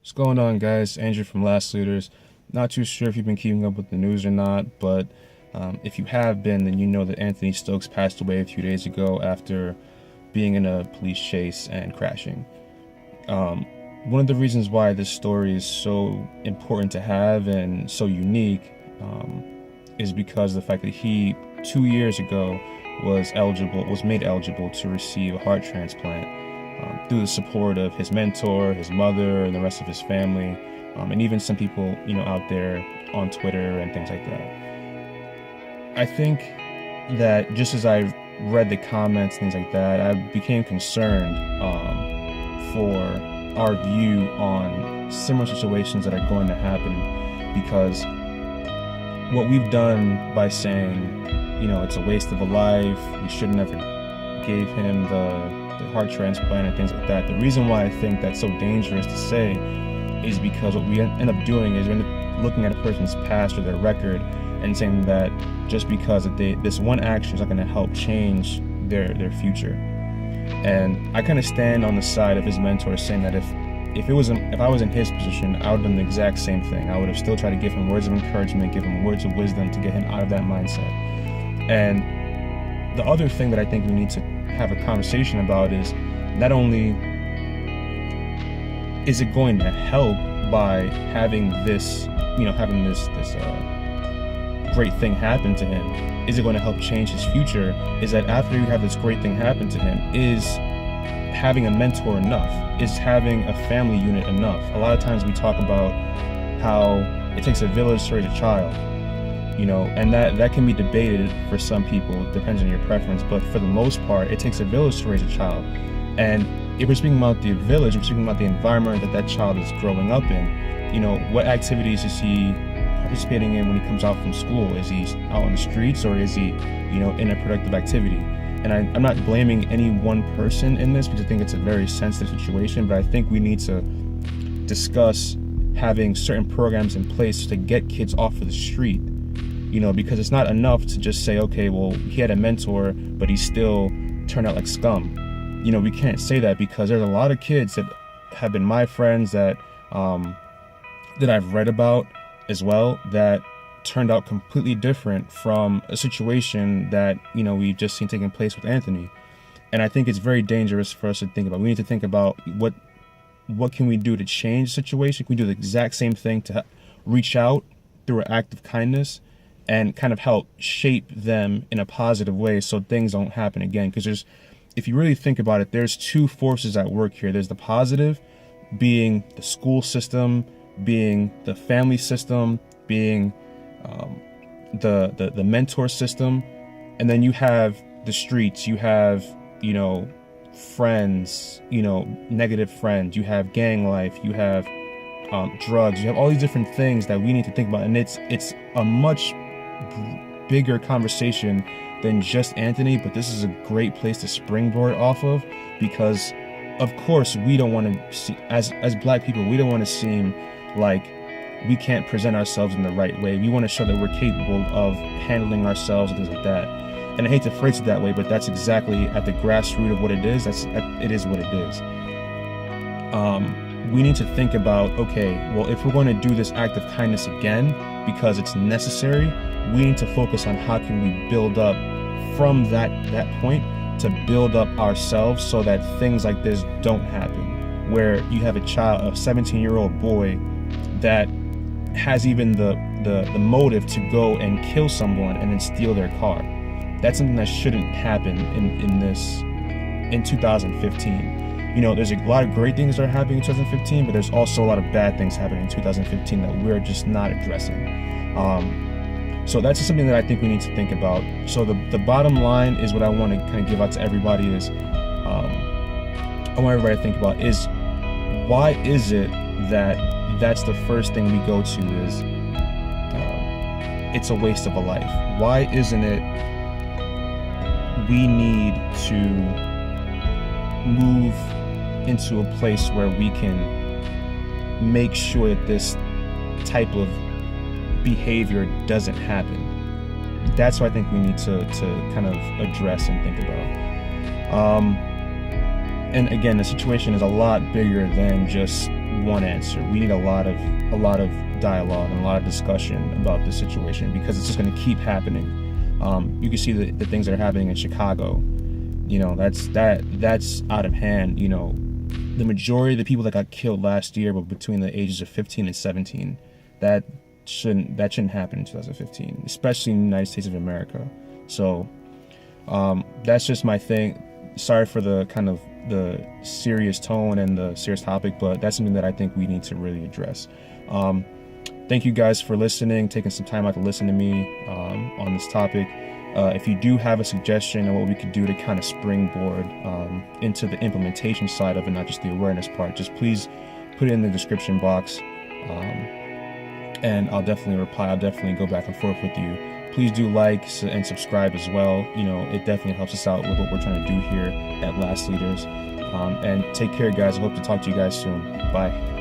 What's going on, guys? Andrew from Last Looters. Not too sure if you've been keeping up with the news or not, but if you have been, then you know that Anthony Stokes passed away a few days ago after being in a police chase and crashing. One of the reasons why this story is so important to have and so unique is because of the fact that he, 2 years ago, was made eligible to receive a heart transplant through the support of his mentor, his mother, and the rest of his family, and even some people, out there on Twitter and things like that. I think that just as I read the comments, things like that, I became concerned for our view on similar situations that are going to happen, because what we've done by saying, it's a waste of a life, we shouldn't have gave him the heart transplant and things like that. The reason why I think that's so dangerous to say is because what we end up doing is we end up looking at a person's past or their record and saying that just because this one action is not going to help change their future. And I kind of stand on the side of his mentor, saying that if I was in his position, I would have done the exact same thing. I would have still tried to give him words of encouragement, give him words of wisdom to get him out of that mindset. And the other thing that I think we need to have a conversation about is not only is it going to help by having this great thing happen to him, is it going to help change his future? Is that after you have this great thing happen to him, is having a mentor enough? Is having a family unit enough? A lot of times we talk about how it takes a village to raise a child, and that can be debated for some people. It depends on your preference, but for the most part, it takes a village to raise a child. And if we're speaking about the village, we're speaking about the environment that child is growing up in. What activities is he participating in when he comes out from school? Is he out on the streets, or is he, in a productive activity? And I'm not blaming any one person in this, because I think it's a very sensitive situation, but I think we need to discuss having certain programs in place to get kids off of the street, because it's not enough to just say, okay, well, he had a mentor, but he still turned out like scum. We can't say that, because there's a lot of kids that have been my friends that I've read about as well, that turned out completely different from a situation that, we've just seen taking place with Anthony. And I think it's very dangerous for us to think about. We need to think about what can we do to change the situation? Can we do the exact same thing to reach out through an act of kindness and kind of help shape them in a positive way so things don't happen again? Because if you really think about it, there's two forces at work here. There's the positive, being the school system, being the family system, being the mentor system, and then you have the streets, you have friends, negative friends, you have gang life, you have drugs, you have all these different things that we need to think about. And it's a much bigger conversation than just Anthony, but this is a great place to springboard off of, because of course we don't want to see, as black people, we don't want to seem like we can't present ourselves in the right way. We want to show that we're capable of handling ourselves and things like that. And I hate to phrase it that way, but that's exactly at the grassroots of what it is. It is what it is. We need to think about, okay, well, if we're going to do this act of kindness again, because it's necessary, we need to focus on how can we build up from that point to build up ourselves so that things like this don't happen. Where you have a 17-year-old boy that has even the motive to go and kill someone and then steal their car. That's something that shouldn't happen in 2015. There's a lot of great things that are happening in 2015, but there's also a lot of bad things happening in 2015 that we're just not addressing. So that's just something that I think we need to think about. So the bottom line is, what I want to kind of give out to everybody is, I want everybody to think about is, why is it that's the first thing we go to is it's a waste of a life? Why isn't it we need to move into a place where we can make sure that this type of behavior doesn't happen? That's what I think we need to kind of address and think about. And again, the situation is a lot bigger than just one answer. We need a lot of dialogue and a lot of discussion about this situation, because it's just going to keep happening. You can see the things that are happening in Chicago. You know, that's out of hand. You know, the majority of the people that got killed last year were between the ages of 15 and 17. That shouldn't happen in 2015, especially in the United States of America. So that's just my thing. Sorry for the kind of the serious tone and the serious topic, but that's something that I think we need to really address. Thank you guys for listening, taking some time out to listen to me on this topic. If you do have a suggestion on what we could do to kind of springboard into the implementation side of it, not just the awareness part, just please put it in the description box, and I'll definitely reply. I'll definitely go back and forth with you. Please do like and subscribe as well. You know, it definitely helps us out with what we're trying to do here at Last Leaders. And take care, guys. I hope to talk to you guys soon. Bye.